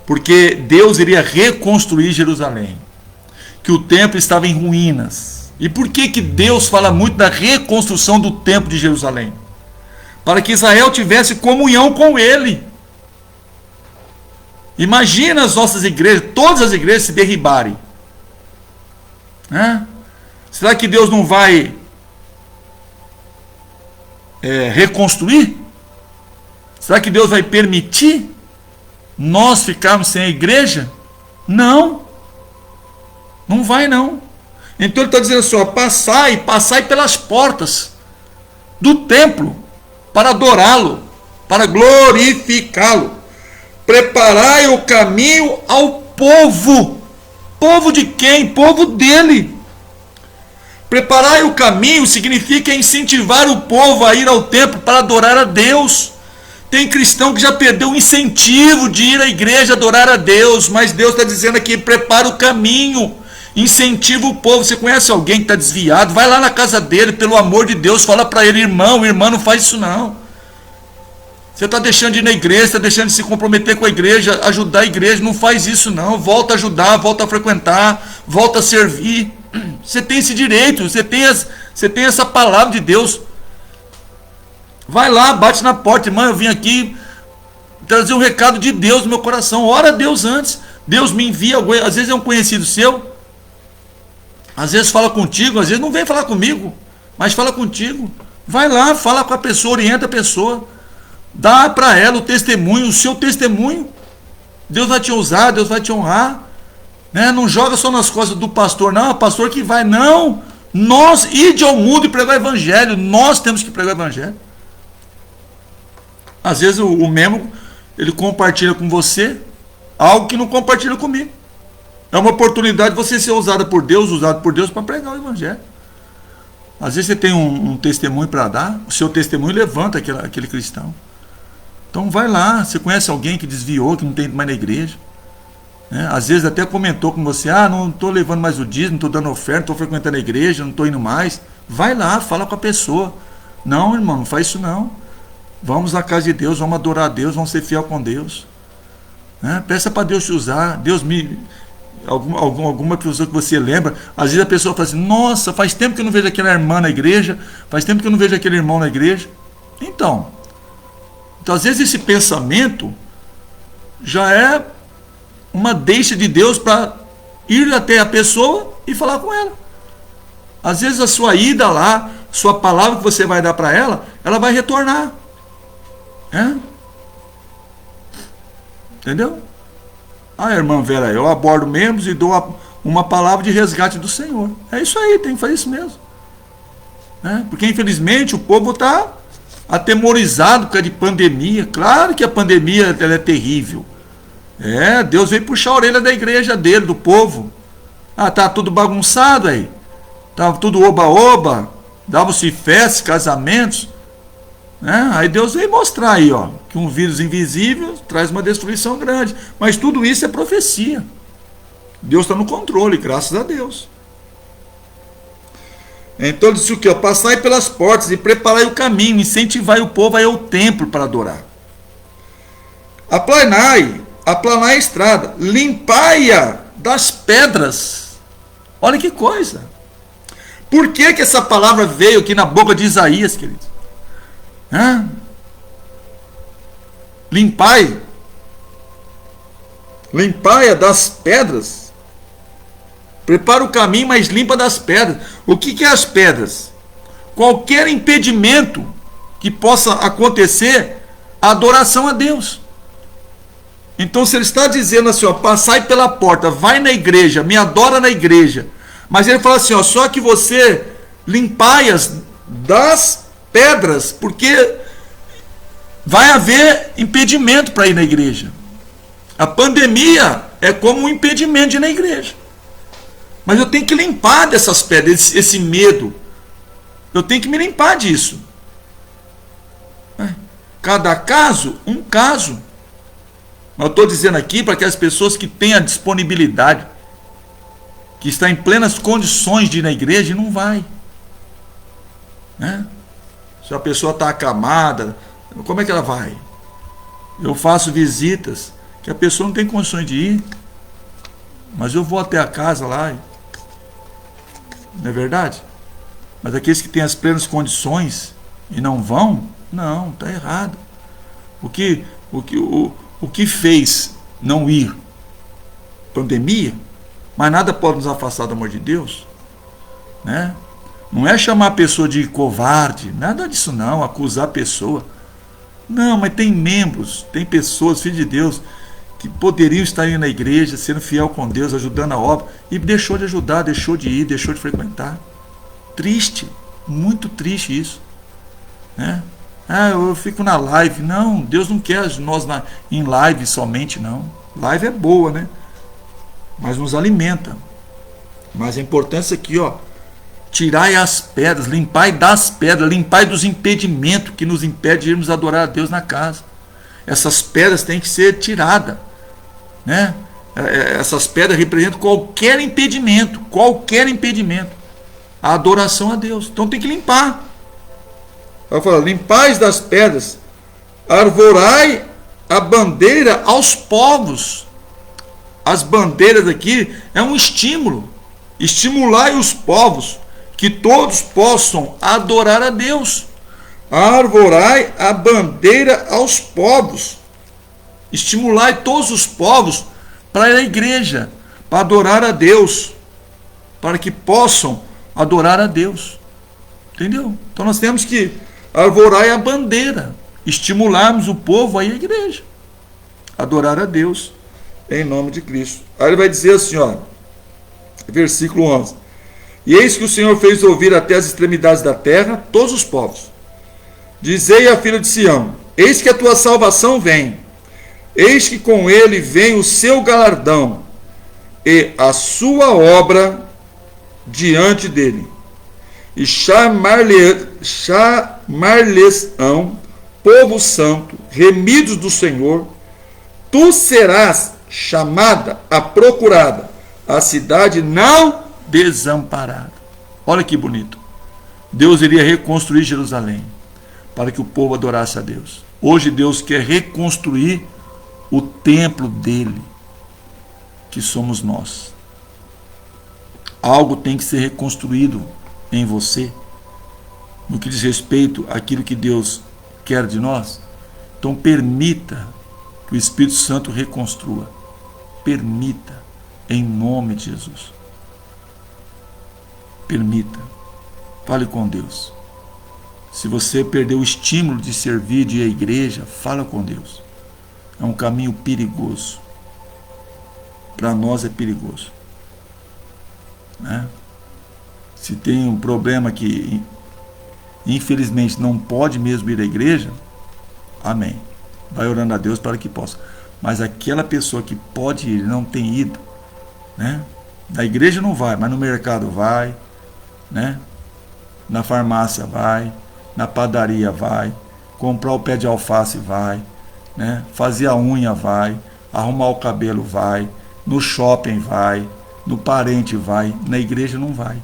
Porque Deus iria reconstruir Jerusalém, que o templo estava em ruínas. E por que Deus fala muito da reconstrução do templo de Jerusalém? Para que Israel tivesse comunhão com Ele. Imagina as nossas igrejas, todas as igrejas se derribarem. Será que Deus não vai reconstruir? Será que Deus vai permitir nós ficarmos sem a igreja? Não vai não. Então ele está dizendo assim, ó, passai pelas portas do templo para adorá-lo, para glorificá-lo. Preparai o caminho ao povo. Povo de quem? Povo dele. Preparai o caminho significa incentivar o povo a ir ao templo para adorar a Deus. Tem cristão que já perdeu o incentivo de ir à igreja adorar a Deus, mas Deus está dizendo aqui, prepara o caminho. Incentiva o povo. Você conhece alguém que está desviado? Vai lá na casa dele, pelo amor de Deus, fala para ele, irmão, irmã, não faz isso não. Você está deixando de ir na igreja, está deixando de se comprometer com a igreja, ajudar a igreja, não faz isso não. Volta a ajudar, volta a frequentar, volta a servir. Você tem esse direito, você tem essa palavra de Deus. Vai lá, bate na porta, irmã, eu vim aqui trazer um recado de Deus no meu coração. Ora a Deus antes. Deus me envia, às vezes é um conhecido seu, às vezes fala contigo, às vezes não vem falar comigo, mas fala contigo. Vai lá, fala com a pessoa, orienta a pessoa, dá para ela o testemunho, o seu testemunho. Deus vai te usar, Deus vai te honrar, né? Não joga só nas costas do pastor, não, é o pastor que vai, não. Nós, ide ao mundo e pregar o evangelho, nós temos que pregar o evangelho. Às vezes o membro, ele compartilha com você algo que não compartilha comigo. É uma oportunidade de você ser usado por Deus para pregar o evangelho. Às vezes você tem um testemunho para dar, o seu testemunho levanta aquele cristão. Então vai lá, você conhece alguém que desviou, que não tem mais na igreja, né? Às vezes até comentou com você, não estou levando mais o dízimo, não estou dando oferta, não estou frequentando a igreja, não estou indo mais. Vai lá, fala com a pessoa. Não, irmão, não faz isso não. Vamos na casa de Deus, vamos adorar a Deus, vamos ser fiel com Deus, né? Peça para Deus te usar. Deus alguma pessoa que você lembra. Às vezes a pessoa fala assim, nossa, faz tempo que eu não vejo aquela irmã na igreja, faz tempo que eu não vejo aquele irmão na igreja. Então às vezes esse pensamento já é uma deixa de Deus para ir até a pessoa e falar com ela. Às vezes a sua ida lá, sua palavra que você vai dar para ela, ela vai retornar. Entendeu? Irmã Vera, eu abordo membros e dou uma palavra de resgate do Senhor. É isso aí, tem que fazer isso mesmo, né? Porque infelizmente o povo está atemorizado por causa de pandemia. Claro que a pandemia ela é terrível. Deus veio puxar a orelha da igreja dele, do povo. Tá tudo bagunçado aí. Tá tudo oba-oba. Davam-se festas, casamentos. Aí Deus veio mostrar aí, que um vírus invisível traz uma destruição grande. Mas tudo isso é profecia. Deus está no controle, graças a Deus. Então ele disse o quê? Passai pelas portas e preparai o caminho, incentivai o povo a ir ao templo para adorar. Aplanai a estrada, limpai-a das pedras. Olha que coisa. Por que essa palavra veio aqui na boca de Isaías, queridos? Limpai-a das pedras. Prepara o caminho, mas limpa das pedras. O que é as pedras? Qualquer impedimento que possa acontecer a adoração a Deus. Então, se ele está dizendo assim, passai pela porta, vai na igreja, me adora na igreja. Mas ele fala assim, só que você limpai-as das pedras, porque vai haver impedimento para ir na igreja. A pandemia é como um impedimento de ir na igreja. Mas eu tenho que limpar dessas pedras, esse medo. Eu tenho que me limpar disso. Cada caso, um caso. Eu estou dizendo aqui para que as pessoas que têm a disponibilidade, que está em plenas condições de ir na igreja, não vai. Se a pessoa está acamada, como é que ela vai? Eu faço visitas que a pessoa não tem condições de ir, mas eu vou até a casa lá. Não é verdade? Mas aqueles que têm as plenas condições e não vão, não, está errado. O que fez não ir? Pandemia? Mas nada pode nos afastar do amor de Deus, né? Não é chamar a pessoa de covarde, nada disso não, acusar a pessoa. Não, mas tem membros, tem pessoas, filhos de Deus, que poderiam estar indo na igreja, sendo fiel com Deus, ajudando a obra, e deixou de ajudar, deixou de ir, deixou de frequentar. Triste, muito triste isso, né? Eu fico na live. Não, Deus não quer nós em live somente, não. Live é boa, né? Mas nos alimenta. Mas a importância aqui, tirai as pedras, limpai das pedras, limpai dos impedimentos que nos impedem de irmos adorar a Deus na casa. Essas pedras têm que ser tiradas, né? Essas pedras representam qualquer impedimento à adoração a Deus. Então tem que limpar. Ela fala: limpais das pedras, arvorai a bandeira aos povos. As bandeiras aqui é um estímulo. Estimulai os povos, que todos possam adorar a Deus. Arvorai a bandeira aos povos. Estimulai todos os povos para ir à igreja, para adorar a Deus, para que possam adorar a Deus. Entendeu? Então nós temos que arvorar a bandeira, estimularmos o povo a ir à igreja, adorar a Deus, em nome de Cristo. Aí ele vai dizer assim, ó, versículo 11: e eis que o Senhor fez ouvir até as extremidades da terra todos os povos. Dizei à filha de Sião: eis que a tua salvação vem, eis que com ele vem o seu galardão, e a sua obra diante dele. E chamar-lhes-ão povo santo, remidos do Senhor. Tu serás chamada, a procurada, a cidade não desamparada. Olha que bonito. Deus iria reconstruir Jerusalém para que o povo adorasse a Deus. Hoje Deus quer reconstruir o templo dele, que somos nós. Algo tem que ser reconstruído em você, no que diz respeito àquilo que Deus quer de nós. Então permita que o Espírito Santo reconstrua. Permita, em nome de Jesus. Permita. Fale com Deus. Se você perdeu o estímulo de servir, de ir à igreja, fala com Deus. É um caminho perigoso. Para nós é perigoso, né? Se tem um problema que infelizmente não pode mesmo ir à igreja, amém, vai orando a Deus para que possa. Mas aquela pessoa que pode ir, não tem ido, né? Na igreja não vai, mas no mercado vai, né? Na farmácia vai, na padaria vai, comprar o pé de alface vai, né? Fazer a unha vai, arrumar o cabelo vai, no shopping vai, no parente vai, na igreja não vai.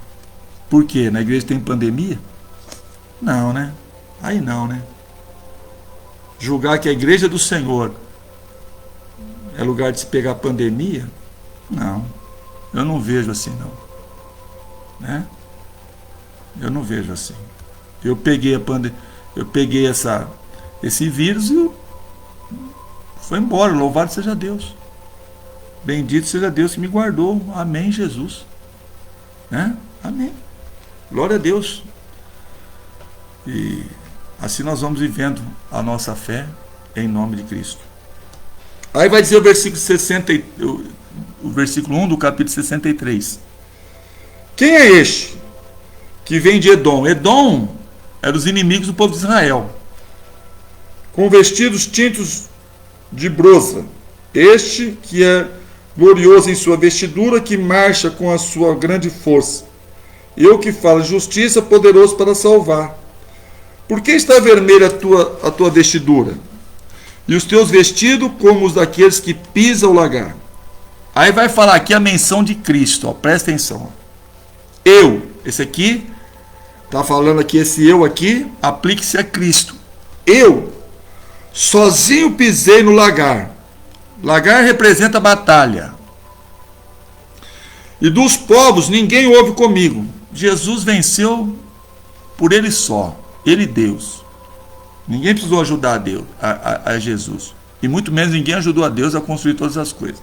Por quê? Na igreja tem pandemia? Não, né? Aí não, né? Julgar que a igreja do Senhor é lugar de se pegar pandemia? Não. Eu não vejo assim, não. Né? Eu não vejo assim. Eu peguei esse vírus e foi embora. Louvado seja Deus. Bendito seja Deus que me guardou. Amém, Jesus. Né? Amém. Glória a Deus. E assim nós vamos vivendo a nossa fé em nome de Cristo. Aí vai dizer o versículo 1 do capítulo 63. Quem é este que vem de Edom? Edom era os inimigos do povo de Israel, com vestidos tintos de brosa. Este que é glorioso em sua vestidura, que marcha com a sua grande força. Eu que falo justiça, poderoso para salvar. Por que está vermelha a tua vestidura? E os teus vestidos como os daqueles que pisam o lagar. Aí vai falar aqui a menção de Cristo, ó, presta atenção. Eu, esse aqui, está falando aqui, esse eu aqui, aplique-se a Cristo. Eu, sozinho pisei no lagar. Lagar representa batalha. E dos povos ninguém houve comigo. Jesus venceu por ele só. Ele Deus. Ninguém precisou ajudar a Deus, a Jesus. E muito menos ninguém ajudou a Deus a construir todas as coisas.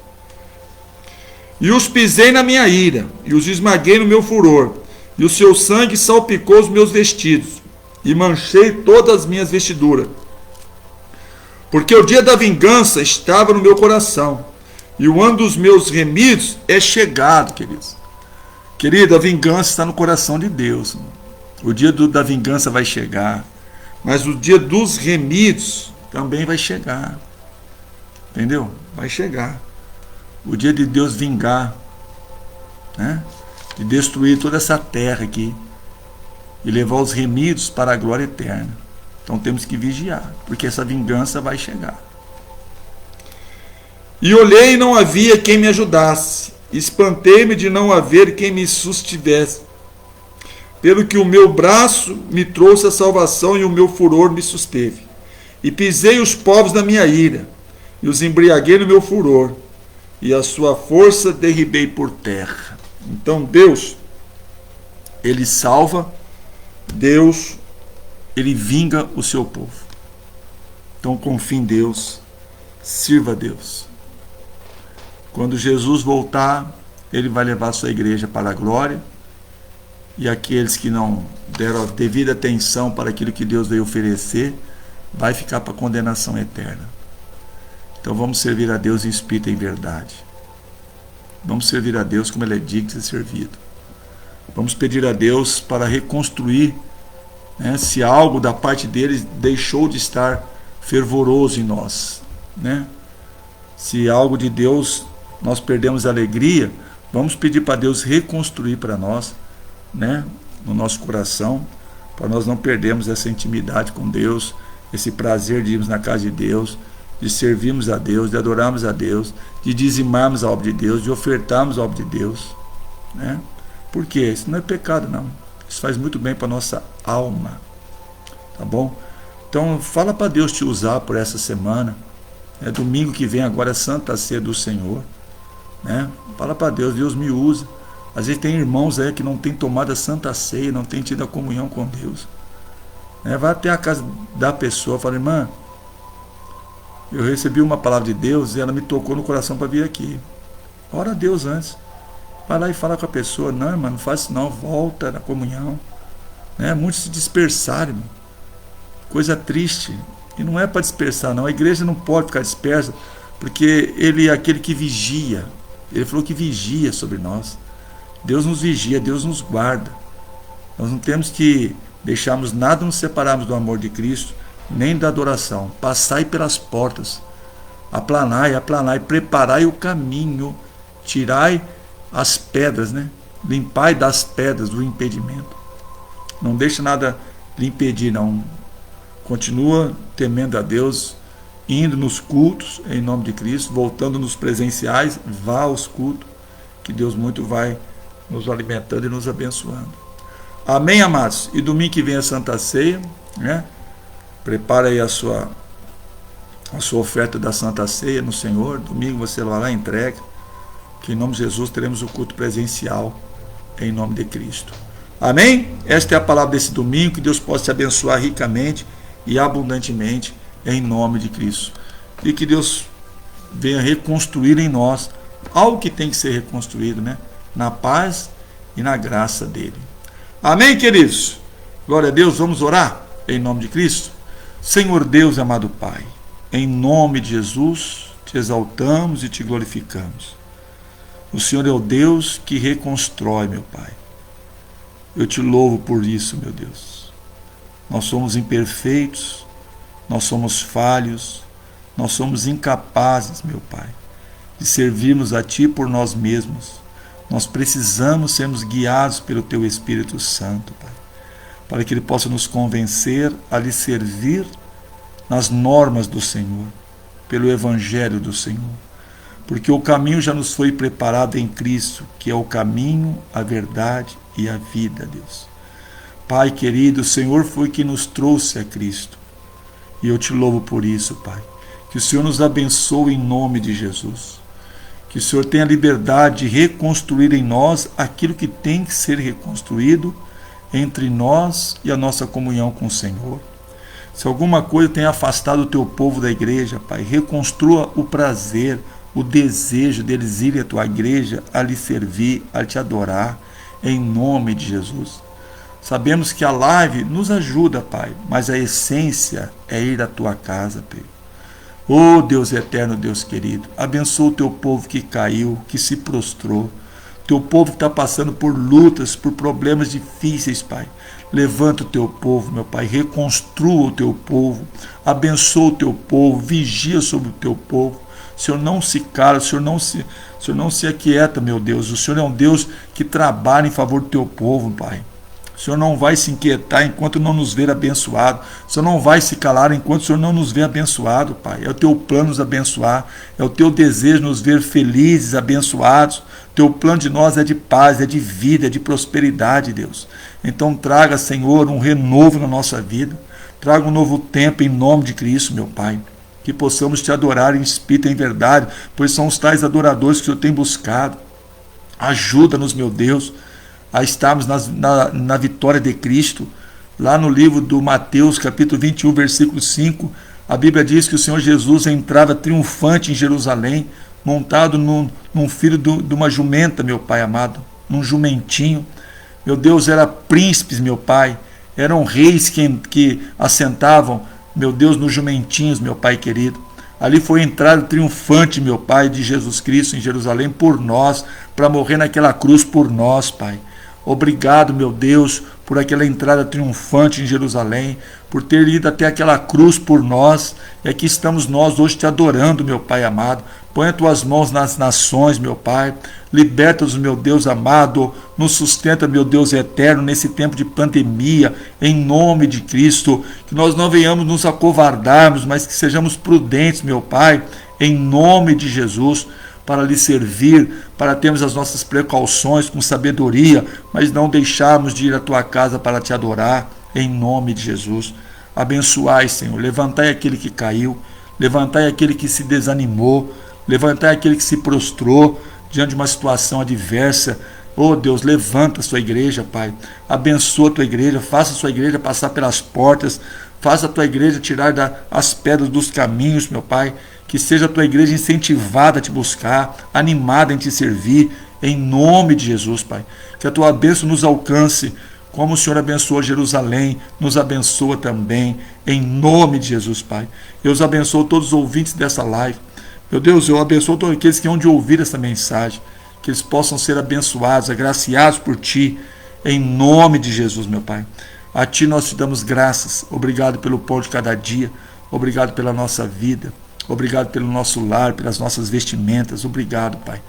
E os pisei na minha ira, e os esmaguei no meu furor, e o seu sangue salpicou os meus vestidos, e manchei todas as minhas vestiduras. Porque o dia da vingança estava no meu coração, e o ano dos meus remidos é chegado, queridos. Querido, a vingança está no coração de Deus. O dia da vingança vai chegar, mas o dia dos remidos também vai chegar. Entendeu? Vai chegar. O dia de Deus vingar, né? De destruir toda essa terra aqui e levar os remidos para a glória eterna. Então temos que vigiar, porque essa vingança vai chegar. E olhei e não havia quem me ajudasse. Espantei-me de não haver quem me sustivesse. Pelo que o meu braço me trouxe a salvação e o meu furor me susteve. E pisei os povos na minha ira, e os embriaguei no meu furor, e a sua força derribei por terra. Então Deus, Ele salva, Deus, Ele vinga o seu povo. Então confie em Deus, sirva a Deus. Quando Jesus voltar, Ele vai levar a sua igreja para a glória, e aqueles que não deram a devida atenção para aquilo que Deus veio oferecer, vai ficar para a condenação eterna. Então vamos servir a Deus em espírito e em verdade. Vamos servir a Deus como Ele é digno de ser servido. Vamos pedir a Deus para reconstruir, né, se algo da parte dele deixou de estar fervoroso em nós, né? Se algo de Deus nós perdemos a alegria, vamos pedir para Deus reconstruir para nós, né, no nosso coração, para nós não perdermos essa intimidade com Deus, esse prazer de irmos na casa de Deus, de servirmos a Deus, de adorarmos a Deus, de dizimarmos a obra de Deus, de ofertarmos a obra de Deus, né? Por quê? Isso não é pecado, não. Isso faz muito bem para a nossa alma, tá bom? Então fala para Deus te usar por essa semana, né? Domingo que vem agora é Santa Ceia do Senhor, né? Fala para Deus, Deus me usa. Às vezes tem irmãos aí que não tem tomado a Santa Ceia, não tem tido a comunhão com Deus, né? Vai até a casa da pessoa, fala: irmã, eu recebi uma palavra de Deus e ela me tocou no coração para vir aqui. Ora a Deus antes. Vai lá e fala com a pessoa: não, irmã, não faz isso não, volta na comunhão, né? Muitos se dispersaram, irmão. Coisa triste. E não é para dispersar, não. A igreja não pode ficar dispersa, porque Ele é aquele que vigia. Ele falou que vigia sobre nós. Deus nos vigia, Deus nos guarda. Nós não temos que deixarmos nada nos separarmos do amor de Cristo, nem da adoração. Passai pelas portas, aplanai, preparai o caminho, tirai as pedras, né? Limpai das pedras do impedimento. Não deixa nada lhe impedir, não. Continua temendo a Deus, indo nos cultos em nome de Cristo, voltando nos presenciais, vá aos cultos, que Deus muito vai nos alimentando e nos abençoando. Amém, amados? E domingo que vem a Santa Ceia, né? Prepara aí a sua oferta da Santa Ceia no Senhor. Domingo você vai lá e entrega, que em nome de Jesus teremos o culto presencial em nome de Cristo. Amém? Esta é a palavra desse domingo. Que Deus possa te abençoar ricamente e abundantemente em nome de Cristo. E que Deus venha reconstruir em nós algo que tem que ser reconstruído, né? Na paz e na graça dele. Amém, queridos? Glória a Deus. Vamos orar em nome de Cristo. Senhor Deus, amado Pai, em nome de Jesus, te exaltamos e te glorificamos. O Senhor é o Deus que reconstrói, meu Pai. Eu te louvo por isso, meu Deus. Nós somos imperfeitos, nós somos falhos, nós somos incapazes, meu Pai, de servirmos a Ti por nós mesmos. Nós precisamos sermos guiados pelo Teu Espírito Santo, Pai, para que Ele possa nos convencer a lhe servir nas normas do Senhor, pelo Evangelho do Senhor. Porque o caminho já nos foi preparado em Cristo, que é o caminho, a verdade e a vida, Deus. Pai querido, o Senhor foi quem nos trouxe a Cristo. E eu te louvo por isso, Pai. Que o Senhor nos abençoe em nome de Jesus. Que o Senhor tenha liberdade de reconstruir em nós aquilo que tem que ser reconstruído entre nós e a nossa comunhão com o Senhor. Se alguma coisa tem afastado o teu povo da igreja, Pai, reconstrua o prazer, o desejo deles irem à tua igreja, a lhe servir, a te adorar, em nome de Jesus. Sabemos que a live nos ajuda, Pai, mas a essência é ir à tua casa, Pai. Oh Deus eterno, Deus querido, abençoa o teu povo que caiu, que se prostrou, teu povo que está passando por lutas, por problemas difíceis, Pai. Levanta o teu povo, meu Pai, reconstrua o teu povo, abençoa o teu povo, vigia sobre o teu povo. O Senhor não se cala, o Senhor não se aquieta, meu Deus. O Senhor é um Deus que trabalha em favor do teu povo, Pai. O Senhor não vai se inquietar enquanto não nos ver abençoado. O Senhor não vai se calar enquanto o Senhor não nos ver abençoado, Pai. É o teu plano nos abençoar. É o teu desejo nos ver felizes, abençoados. O teu plano de nós é de paz, é de vida, é de prosperidade, Deus. Então traga, Senhor, um renovo na nossa vida. Traga um novo tempo em nome de Cristo, meu Pai. Que possamos te adorar em espírito e em verdade, pois são os tais adoradores que o Senhor tem buscado. Ajuda-nos, meu Deus, a estarmos na vitória de Cristo. Lá no livro do Mateus, capítulo 21, versículo 5, a Bíblia diz que o Senhor Jesus entrava triunfante em Jerusalém, montado num filho de uma jumenta, meu Pai amado, num jumentinho. Meu Deus, eram príncipes, meu Pai, eram reis que assentavam, meu Deus, nos jumentinhos, meu Pai querido. Ali foi a entrada triunfante, meu Pai, de Jesus Cristo em Jerusalém por nós, para morrer naquela cruz por nós, Pai. Obrigado, meu Deus, por aquela entrada triunfante em Jerusalém, por ter ido até aquela cruz por nós. E aqui estamos nós hoje te adorando, meu Pai amado. Põe as tuas mãos nas nações, meu Pai. Liberta-nos, meu Deus amado. Nos sustenta, meu Deus eterno, nesse tempo de pandemia, em nome de Cristo. Que nós não venhamos nos acovardarmos, mas que sejamos prudentes, meu Pai, em nome de Jesus, para lhe servir, para termos as nossas precauções com sabedoria, mas não deixarmos de ir à tua casa para te adorar, em nome de Jesus. Abençoai, Senhor, levantai aquele que caiu, levantai aquele que se desanimou, levantai aquele que se prostrou diante de uma situação adversa. Oh Deus, levanta a sua igreja, Pai, abençoa a tua igreja, faça a sua igreja passar pelas portas, faça a tua igreja tirar as pedras dos caminhos, meu Pai. Que seja a tua igreja incentivada a te buscar, animada em te servir, em nome de Jesus, Pai. Que a tua bênção nos alcance, como o Senhor abençoou Jerusalém, nos abençoa também, em nome de Jesus, Pai. Eu os abençoo todos os ouvintes dessa live. Meu Deus, eu abençoo todos aqueles que hão de ouvir essa mensagem, que eles possam ser abençoados, agraciados por Ti, em nome de Jesus, meu Pai. A Ti nós te damos graças. Obrigado pelo pão de cada dia, obrigado pela nossa vida. Obrigado pelo nosso lar, pelas nossas vestimentas. Obrigado, Pai.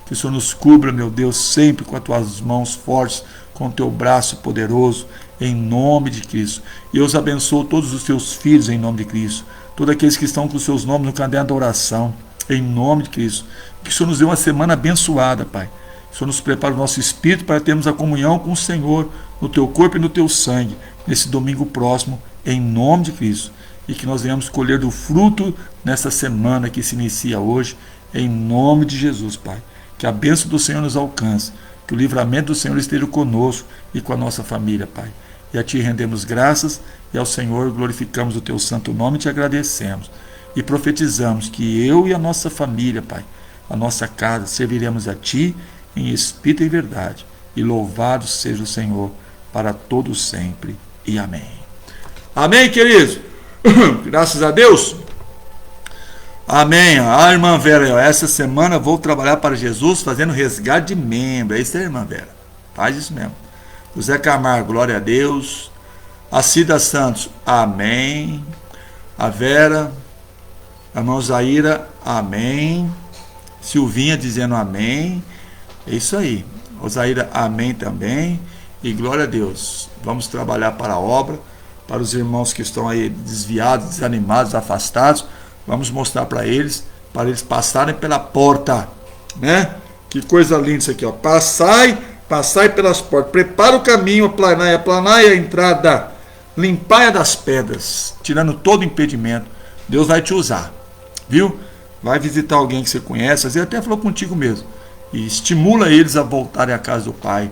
Que o Senhor nos cubra, meu Deus, sempre com as tuas mãos fortes, com o teu braço poderoso, em nome de Cristo. E eu os abençoo todos os teus filhos, em nome de Cristo. Todos aqueles que estão com os seus nomes no caderno da oração, em nome de Cristo. Que o Senhor nos dê uma semana abençoada, Pai. Que o Senhor nos prepare o nosso espírito para termos a comunhão com o Senhor, no teu corpo e no teu sangue, nesse domingo próximo, em nome de Cristo. E que nós venhamos colher do fruto nessa semana que se inicia hoje, em nome de Jesus, Pai. Que a bênção do Senhor nos alcance, que o livramento do Senhor esteja conosco e com a nossa família, Pai. E a Ti rendemos graças e ao Senhor glorificamos o Teu santo nome e Te agradecemos. E profetizamos que eu e a nossa família, Pai, a nossa casa, serviremos a Ti em espírito e verdade. E louvado seja o Senhor para todos sempre. E amém. Amém, queridos? Graças a Deus. Amém. A irmã Vera, essa semana vou trabalhar para Jesus fazendo resgate de membro. É isso aí, irmã Vera. Faz isso mesmo. José Camargo, glória a Deus. A Cida Santos, amém. A Vera, a irmã Zaira, amém. Silvinha dizendo amém. É isso aí. Zaira, amém também. E glória a Deus. Vamos trabalhar para a obra. Para os irmãos que estão aí desviados, desanimados, afastados, vamos mostrar para eles passarem pela porta, né? Que coisa linda isso aqui, ó. Passai pelas portas, prepara o caminho, aplanai a entrada, limpai das pedras, tirando todo impedimento. Deus vai te usar, viu? Vai visitar alguém que você conhece, às vezes até falou contigo mesmo, e estimula eles a voltarem à casa do Pai,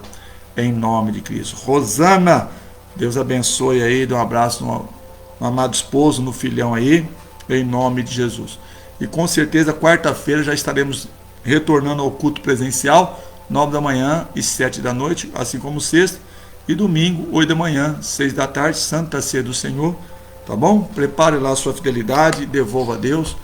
em nome de Cristo. Rosana, Deus abençoe aí, dê um abraço no amado esposo, no filhão aí, em nome de Jesus. E com certeza, quarta-feira já estaremos retornando ao culto presencial, 9 da manhã e 7 da noite, assim como sexta. E domingo, 8 da manhã, 6 da tarde, Santa Ceia do Senhor. Tá bom? Prepare lá a sua fidelidade, devolva a Deus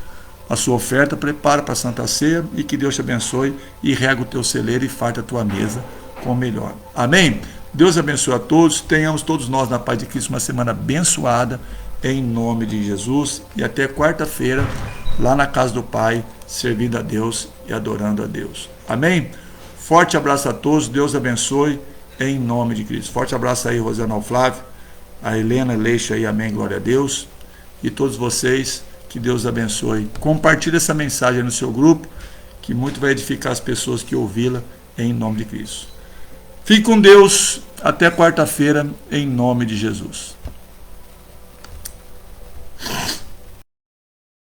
a sua oferta, prepare para a Santa Ceia e que Deus te abençoe e rega o teu celeiro e farta a tua mesa com o melhor. Amém? Deus abençoe a todos, tenhamos todos nós na paz de Cristo uma semana abençoada, em nome de Jesus, e até quarta-feira, lá na casa do Pai, servindo a Deus e adorando a Deus. Amém? Forte abraço a todos, Deus abençoe, em nome de Cristo. Forte abraço aí, Rosana Flávio, a Helena Leixa aí, amém, glória a Deus. E todos vocês, que Deus abençoe. Compartilhe essa mensagem no seu grupo, que muito vai edificar as pessoas que ouvi-la, em nome de Cristo. Fique com Deus, até quarta-feira, em nome de Jesus.